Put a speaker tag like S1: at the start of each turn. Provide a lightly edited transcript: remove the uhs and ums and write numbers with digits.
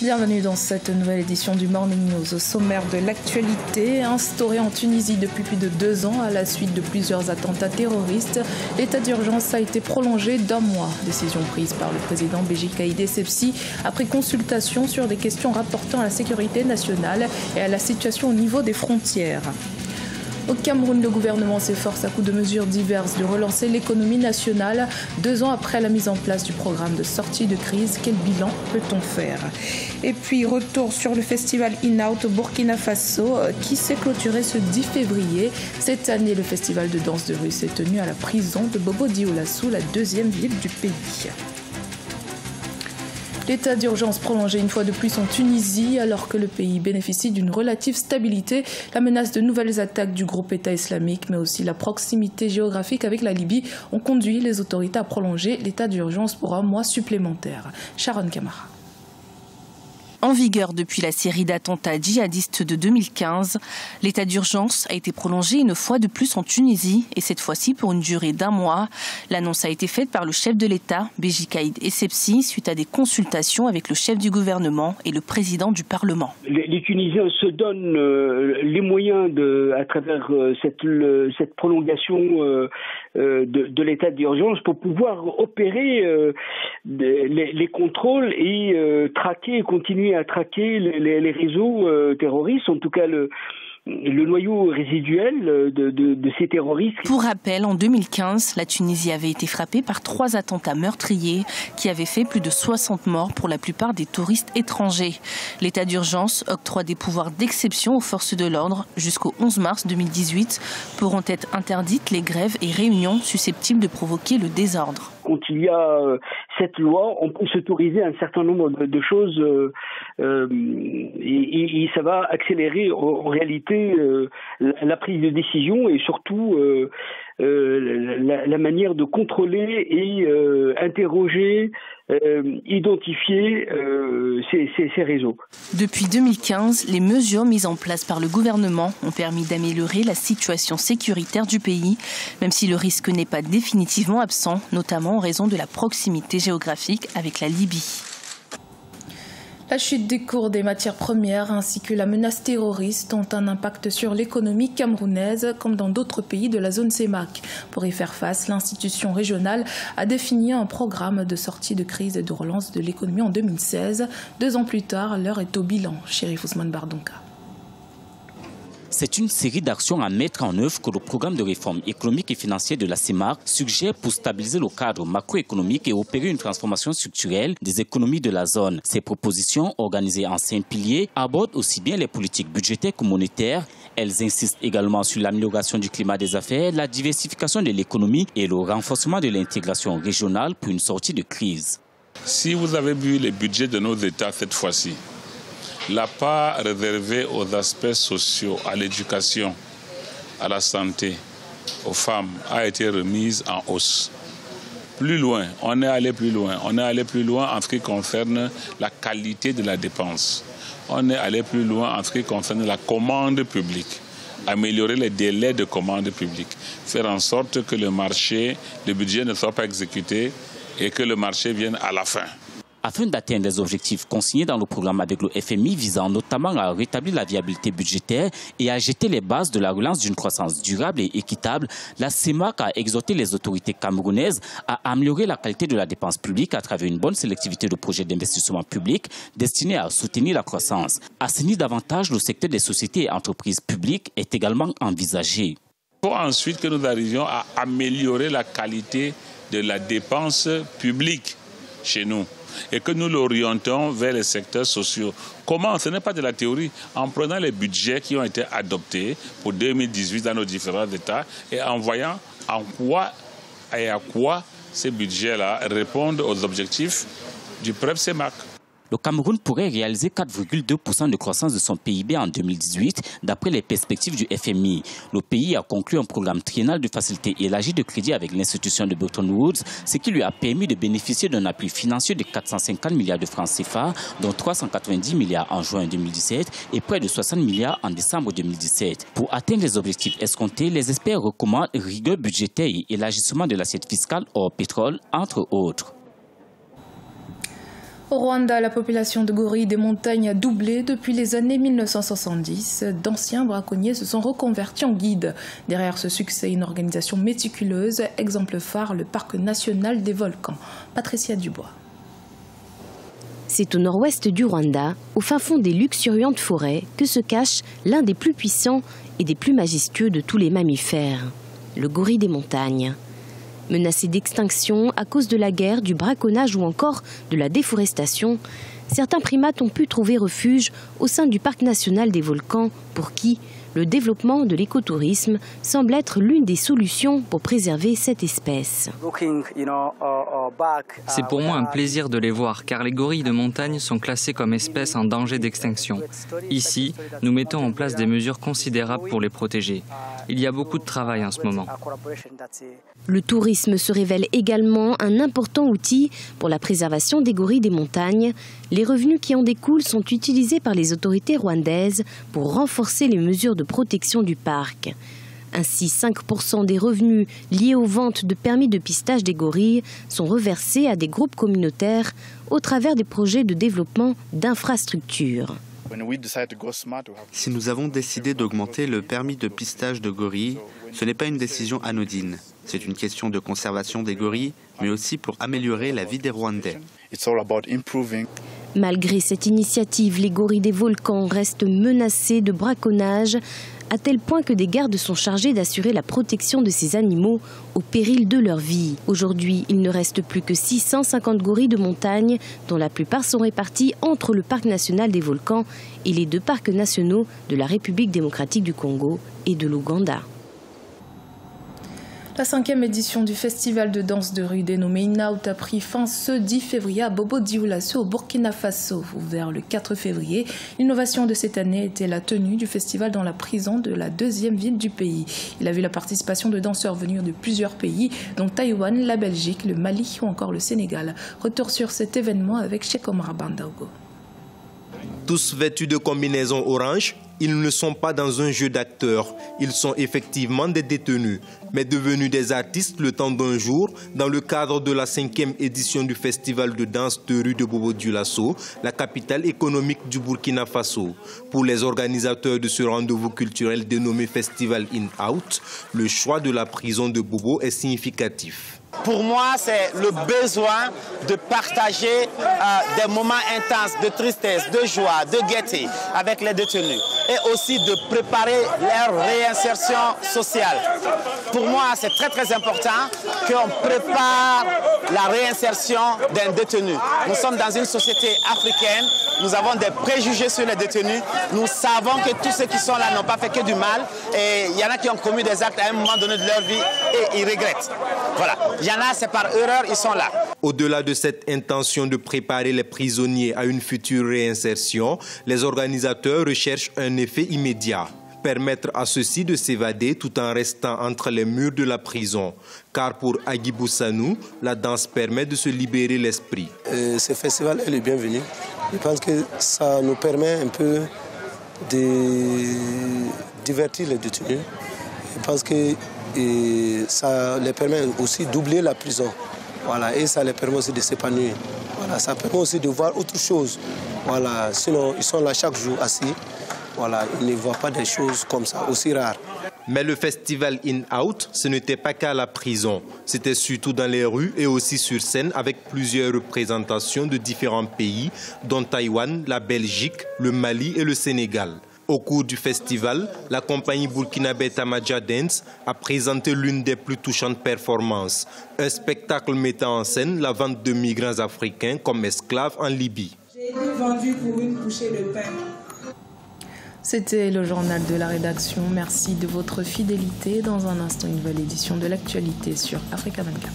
S1: Bienvenue dans cette nouvelle édition du Morning News. Au sommaire de l'actualité, instauré en Tunisie depuis plus de 2 ans à la suite de plusieurs attentats terroristes, l'état d'urgence a été prolongé d'1 mois. Décision prise par le président Béji Caïd Essebsi après consultation sur des questions rapportant à la sécurité nationale et à la situation au niveau des frontières. Au Cameroun, le gouvernement s'efforce à coups de mesures diverses de relancer l'économie nationale 2 ans après la mise en place du programme de sortie de crise. Quel bilan peut-on faire? Et puis, retour sur le festival In-Out au Burkina Faso qui s'est clôturé ce 10 février. Cette année, le festival de danse de rue s'est tenu à la prison de Bobo Dioulassou, la 2e ville du pays. L'état d'urgence prolongé une fois de plus en Tunisie, alors que le pays bénéficie d'une relative stabilité. La menace de nouvelles attaques du groupe État islamique, mais aussi la proximité géographique avec la Libye, ont conduit les autorités à prolonger l'état d'urgence pour 1 mois supplémentaire. Sharon Kamara.
S2: En vigueur depuis la série d'attentats djihadistes de 2015, l'état d'urgence a été prolongé une fois de plus en Tunisie et cette fois-ci pour une durée d'1 mois. L'annonce a été faite par le chef de l'État, Béji Caïd Essebsi, suite à des consultations avec le chef du gouvernement et le président du Parlement.
S3: Les Tunisiens se donnent les moyens, à travers cette prolongation de l'état d'urgence, pour pouvoir opérer les contrôles et continuer à traquer les réseaux terroristes, en tout cas le noyau résiduel de ces terroristes.
S2: Pour rappel, en 2015, la Tunisie avait été frappée par 3 attentats meurtriers qui avaient fait plus de 60 morts, pour la plupart des touristes étrangers. L'état d'urgence octroie des pouvoirs d'exception aux forces de l'ordre. Jusqu'au 11 mars 2018 pourront être interdites les grèves et réunions susceptibles de provoquer le désordre.
S3: Quand il y a cette loi, on peut s'autoriser un certain nombre de choses et ça va accélérer en réalité la prise de décision et surtout la manière de contrôler et interroger, identifier ces réseaux.
S2: Depuis 2015, les mesures mises en place par le gouvernement ont permis d'améliorer la situation sécuritaire du pays, même si le risque n'est pas définitivement absent, notamment en raison de la proximité géographique avec la Libye.
S1: La chute des cours des matières premières ainsi que la menace terroriste ont un impact sur l'économie camerounaise comme dans d'autres pays de la zone CEMAC. Pour y faire face, l'institution régionale a défini un programme de sortie de crise et de relance de l'économie en 2016. 2 ans plus tard, l'heure est au bilan. Chérif Ousmane Bardonka.
S4: C'est une série d'actions à mettre en œuvre que le programme de réforme économique et financière de la CEMAC suggère pour stabiliser le cadre macroéconomique et opérer une transformation structurelle des économies de la zone. Ces propositions, organisées en 5 piliers, abordent aussi bien les politiques budgétaires que monétaires. Elles insistent également sur l'amélioration du climat des affaires, la diversification de l'économie et le renforcement de l'intégration régionale pour une sortie de crise.
S5: Si vous avez vu les budgets de nos États cette fois-ci, la part réservée aux aspects sociaux, à l'éducation, à la santé, aux femmes, a été remise en hausse. Plus loin, on est allé plus loin. On est allé plus loin en ce qui concerne la qualité de la dépense. On est allé plus loin en ce qui concerne la commande publique. Améliorer les délais de commande publique. Faire en sorte que le budget ne soit pas exécuté et que le marché vienne à la fin.
S4: Afin d'atteindre les objectifs consignés dans le programme avec le FMI visant notamment à rétablir la viabilité budgétaire et à jeter les bases de la relance d'une croissance durable et équitable, la CEMAC a exhorté les autorités camerounaises à améliorer la qualité de la dépense publique à travers une bonne sélectivité de projets d'investissement public destinés à soutenir la croissance. Assainir davantage le secteur des sociétés et entreprises publiques est également envisagé.
S5: Il faut ensuite que nous arrivions à améliorer la qualité de la dépense publique chez nous et que nous l'orientons vers les secteurs sociaux. Comment? Ce n'est pas de la théorie. En prenant les budgets qui ont été adoptés pour 2018 dans nos différents États et en voyant en quoi et à quoi ces budgets-là répondent aux objectifs du PREP CEMAC.
S4: Le Cameroun pourrait réaliser 4,2% de croissance de son PIB en 2018, d'après les perspectives du FMI. Le pays a conclu un programme triennal de facilité élargie de crédit avec l'institution de Bretton Woods, ce qui lui a permis de bénéficier d'un appui financier de 450 milliards de francs CFA, dont 390 milliards en juin 2017 et près de 60 milliards en décembre 2017. Pour atteindre les objectifs escomptés, les experts recommandent rigueur budgétaire et élargissement de l'assiette fiscale hors pétrole, entre autres.
S1: Au Rwanda, la population de gorilles des montagnes a doublé depuis les années 1970. D'anciens braconniers se sont reconvertis en guides. Derrière ce succès, une organisation méticuleuse, exemple phare, le Parc national des volcans. Patricia Dubois.
S6: C'est au nord-ouest du Rwanda, au fin fond des luxuriantes forêts, que se cache l'un des plus puissants et des plus majestueux de tous les mammifères, le gorille des montagnes. Menacé d'extinction à cause de la guerre, du braconnage ou encore de la déforestation, certains primates ont pu trouver refuge au sein du Parc national des volcans pour qui le développement de l'écotourisme semble être l'une des solutions pour préserver cette espèce.
S7: C'est pour moi un plaisir de les voir car les gorilles de montagne sont classés comme espèces en danger d'extinction. Ici, nous mettons en place des mesures considérables pour les protéger. Il y a beaucoup de travail en ce moment.
S6: Le tourisme se révèle également un important outil pour la préservation des gorilles des montagnes. Les revenus qui en découlent sont utilisés par les autorités rwandaises pour renforcer les mesures de protection du parc. Ainsi, 5% des revenus liés aux ventes de permis de pistage des gorilles sont reversés à des groupes communautaires au travers des projets de développement d'infrastructures.
S8: Si nous avons décidé d'augmenter le permis de pistage de gorilles, ce n'est pas une décision anodine. C'est une question de conservation des gorilles, mais aussi pour améliorer la vie des Rwandais.
S6: Malgré cette initiative, les gorilles des volcans restent menacés de braconnage, à tel point que des gardes sont chargés d'assurer la protection de ces animaux au péril de leur vie. Aujourd'hui, il ne reste plus que 650 gorilles de montagne, dont la plupart sont répartis entre le Parc national des volcans et les 2 parcs nationaux de la République démocratique du Congo et de l'Ouganda.
S1: La 5e édition du festival de danse de rue dénommé In-Out a pris fin ce 10 février à Bobo-Dioulasso au Burkina Faso. Ouvert le 4 février, l'innovation de cette année était la tenue du festival dans la prison de la 2e ville du pays. Il a vu la participation de danseurs venus de plusieurs pays, dont Taïwan, la Belgique, le Mali ou encore le Sénégal. Retour sur cet événement avec Cheikh Omar Bandaogo.
S9: Tous vêtus de combinaisons orange, ils ne sont pas dans un jeu d'acteurs. Ils sont effectivement des détenus, mais devenus des artistes le temps d'un jour dans le cadre de la 5e édition du festival de danse de rue de Bobo-Dioulasso, la capitale économique du Burkina Faso. Pour les organisateurs de ce rendez-vous culturel dénommé Festival In-Out, le choix de la prison de Bobo est significatif.
S10: Pour moi, c'est le besoin de partager des moments intenses de tristesse, de joie, de gaieté avec les détenus et aussi de préparer leur réinsertion sociale. Pour moi, c'est très important qu'on prépare la réinsertion d'un détenu. Nous sommes dans une société africaine, nous avons des préjugés sur les détenus, nous savons que tous ceux qui sont là n'ont pas fait que du mal et il y en a qui ont commis des actes à un moment donné de leur vie et ils regrettent. Voilà. Il y en a, c'est par erreur, ils sont là.
S9: Au-delà de cette intention de préparer les prisonniers à une future réinsertion, les organisateurs recherchent un effet immédiat. Permettre à ceux-ci de s'évader tout en restant entre les murs de la prison. Car pour Agibou Sanou, la danse permet de se libérer l'esprit.
S11: Ce festival est le bienvenu. Je pense que ça nous permet un peu de divertir les détenus. Je pense que ça les permet aussi d'oublier la prison. Voilà, et ça les permet aussi de s'épanouir. Voilà, ça permet aussi de voir autre chose. Voilà, sinon, ils sont là chaque jour assis. Voilà, ils ne voient pas des choses comme ça, aussi rares.
S9: Mais le festival In-Out, ce n'était pas qu'à la prison. C'était surtout dans les rues et aussi sur scène avec plusieurs représentations de différents pays, dont Taïwan, la Belgique, le Mali et le Sénégal. Au cours du festival, la compagnie burkinabé Tamaja Dance a présenté l'une des plus touchantes performances. Un spectacle mettant en scène la vente de migrants africains comme esclaves en Libye.
S12: J'ai été vendu pour une bouchée de pain.
S1: C'était le journal de la rédaction. Merci de votre fidélité. Dans un instant, une nouvelle édition de l'actualité sur Africa 24.